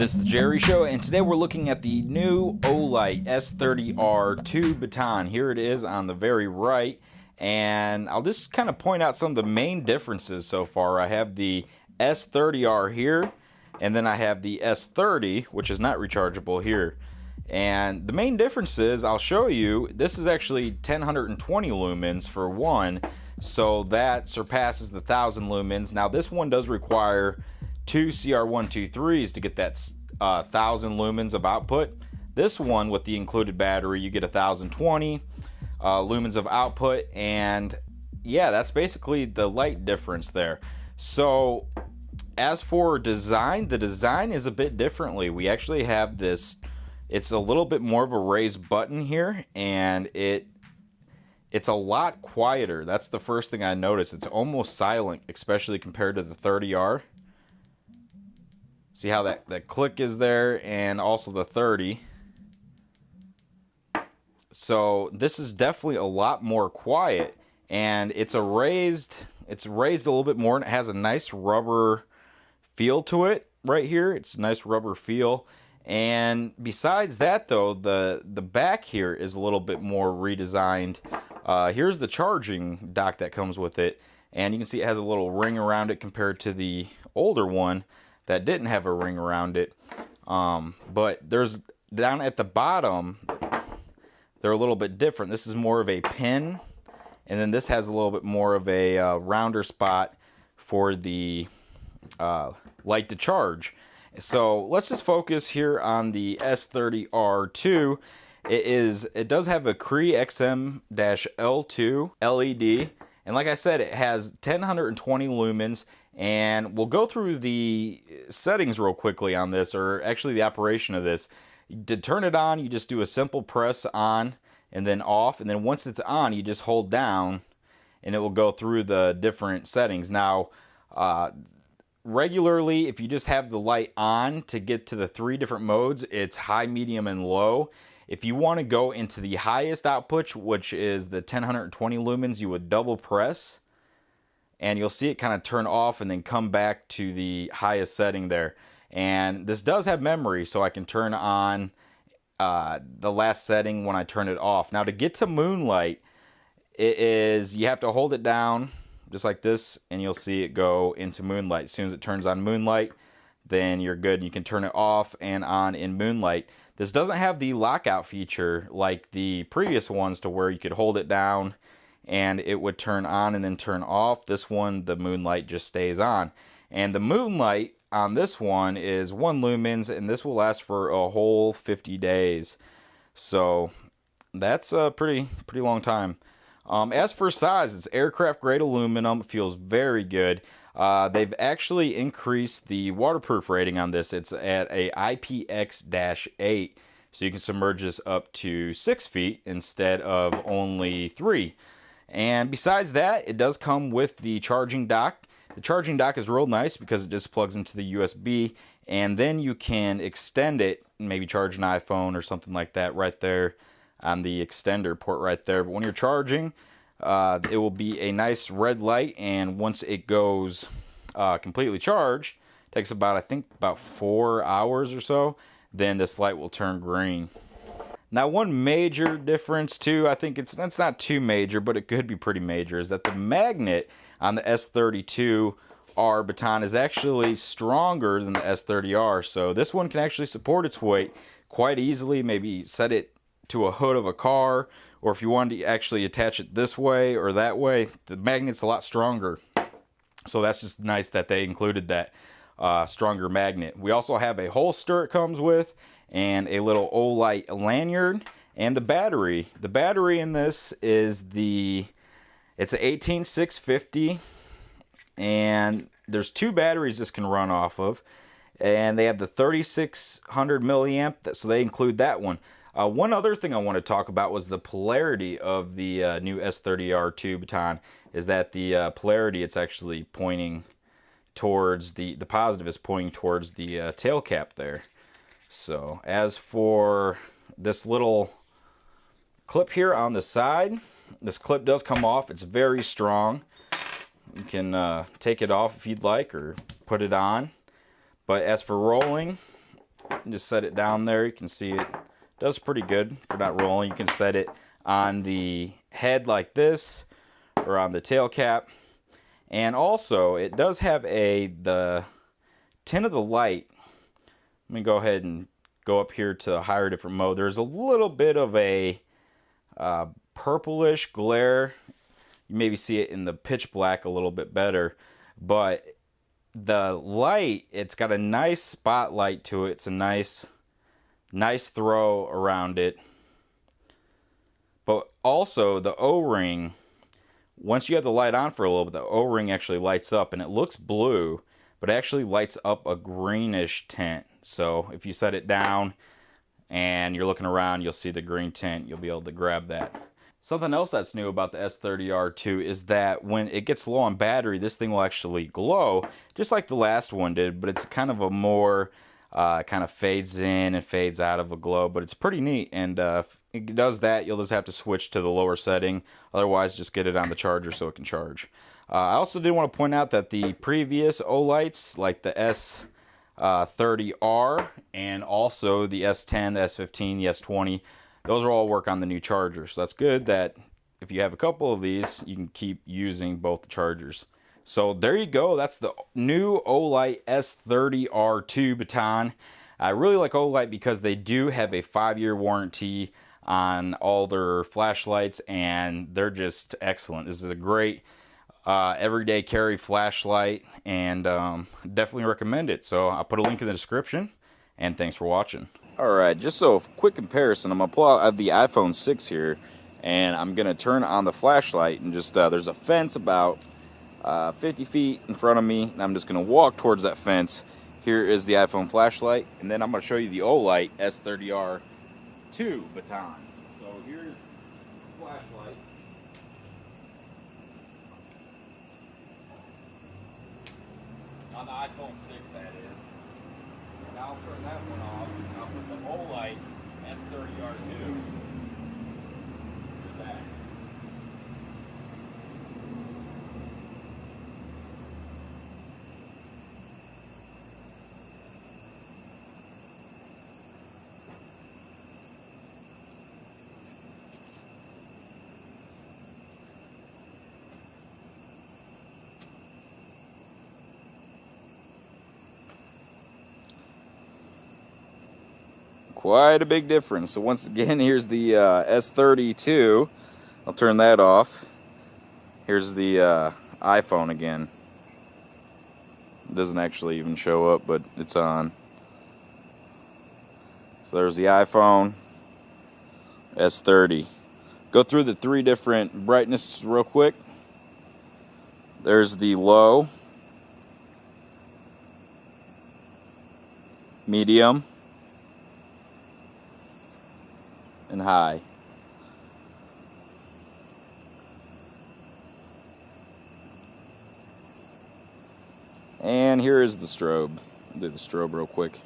This is the Jerry Show, and today we're looking at the new Olight S30R 2 Baton. Here it is on the very right, and I'll just kind of point out some of the main differences so far. I have the S30R here, and then I have the S30, which is not rechargeable here. And the main differences I'll show you, this is actually 1020 lumens for one, so that surpasses the 1000 lumens. Now this one does require two CR123s to get that 1000 lumens of output. This one with the included battery, you get 1020 lumens of output, and yeah, that's basically the light difference there. So as for design, the design is a bit differently. We actually have this, it's a little bit more of a raised button here, and it's a lot quieter. That's the first thing I noticed. It's almost silent, especially compared to the 30R. See how that click is there, and also the 30. So this is definitely a lot more quiet, and it's raised a little bit more, and it has a nice rubber feel to it right here. It's a nice rubber feel. And besides that though, the back here is a little bit more redesigned. Here's the charging dock that comes with it, and you can see it has a little ring around it compared to the older one that didn't have a ring around it. But there's, down at the bottom, they're a little bit different. This is more of a pin, and then this has a little bit more of a rounder spot for the light to charge. So let's just focus here on the S30R2. It does have a Cree XM-L2 LED, and like I said, it has 1020 lumens. And we'll go through the settings real quickly on this, or actually the operation of this. To turn it on, you just do a simple press on and then off, and then once it's on, you just hold down and it will go through the different settings. Now regularly, if you just have the light on to get to the 3 different modes, it's high, medium, and low. If you want to go into the highest output, which is the 1020 lumens, you would double press, and you'll see it kind of turn off and then come back to the highest setting there. And this does have memory, so I can turn on the last setting when I turn it off. Now to get to moonlight, you have to hold it down just like this, and you'll see it go into moonlight. As soon as it turns on moonlight, then you're good. You can turn it off and on in moonlight. This doesn't have the lockout feature like the previous ones, to where you could hold it down and it would turn on and then turn off. This one, the moonlight just stays on. And the moonlight on this one is 1 lumens, and this will last for a whole 50 days. So that's a pretty long time. As for size, it's aircraft grade aluminum. It feels very good. They've actually increased the waterproof rating on this. It's at a IPX-8, so you can submerge this up to 6 feet instead of only 3. And besides that, it does come with the charging dock. The charging dock is real nice because it just plugs into the USB, and then you can extend it and maybe charge an iPhone or something like that right there on the extender port right there. But when you're charging, it will be a nice red light, and once it goes completely charged, it takes about, I think, about 4 hours or so, then this light will turn green. Now, one major difference too, I think it's not too major, but it could be pretty major, is that the magnet on the S32R Baton is actually stronger than the S30R. So this one can actually support its weight quite easily. Maybe set it to a hood of a car, or if you wanted to actually attach it this way or that way, the magnet's a lot stronger. So that's just nice that they included that stronger magnet. We also have a holster it comes with, and a little Olight lanyard, and the battery. The battery in this is it's an 18650, and there's 2 batteries this can run off of, and they have the 3600 milliamp, so they include that one. One other thing I want to talk about was the polarity of the new S30R2 Baton. Is that the polarity, it's actually pointing towards the positive is pointing towards the tail cap there. So as for this little clip here on the side, this clip does come off. It's very strong. You can take it off if you'd like, or put it on. But as for rolling, And just set it down there. You can see it does pretty good for not rolling. You can set it on the head like this or on the tail cap. And also it does have the tint of the light. Let me go ahead and go up here to a higher different mode. There's a little bit of a purplish glare. You maybe see it in the pitch black a little bit better, but the light, it's got a nice spotlight to it. It's a nice throw around it. But also the O-ring, once you have the light on for a little bit, the O-ring actually lights up, and it looks blue, but it actually lights up a greenish tint. So if you set it down and you're looking around, you'll see the green tint. You'll be able to grab that. Something else that's new about the S30R too is that when it gets low on battery, this thing will actually glow, just like the last one did, but it's kind of a more, kind of fades in and fades out of a glow, but it's pretty neat. And if it does that, you'll just have to switch to the lower setting. Otherwise, just get it on the charger so it can charge. I also did want to point out that the previous Olights, like the S30R and also the S10, the S15, the S20, those are all work on the new charger. So that's good that if you have a couple of these, you can keep using both the chargers. So there you go. That's the new Olight S30R2 Baton. I really like Olight because they do have a 5-year warranty on all their flashlights, and they're just excellent. This is a great everyday carry flashlight, and definitely recommend it. So I'll put a link in the description, and thanks for watching. Alright, just so quick comparison, I'm going to pull out the iPhone 6 here, and I'm going to turn on the flashlight, and just there's a fence about 50 feet in front of me, and I'm just going to walk towards that fence. Here is the iPhone flashlight, and then I'm going to show you the Olight S30R2 Baton. So here's the flashlight. On the iPhone 6, that is. Now I'll turn that one off, and I'll put the Olight S30R2 to that. Quite a big difference. So once again, here's the S32. I'll turn that off. Here's the iPhone again. It doesn't actually even show up, but it's on. So there's the iPhone S30. Go through the 3 different brightnesses real quick. There's the low, medium, and high. And here is the strobe. I'll do the strobe real quick.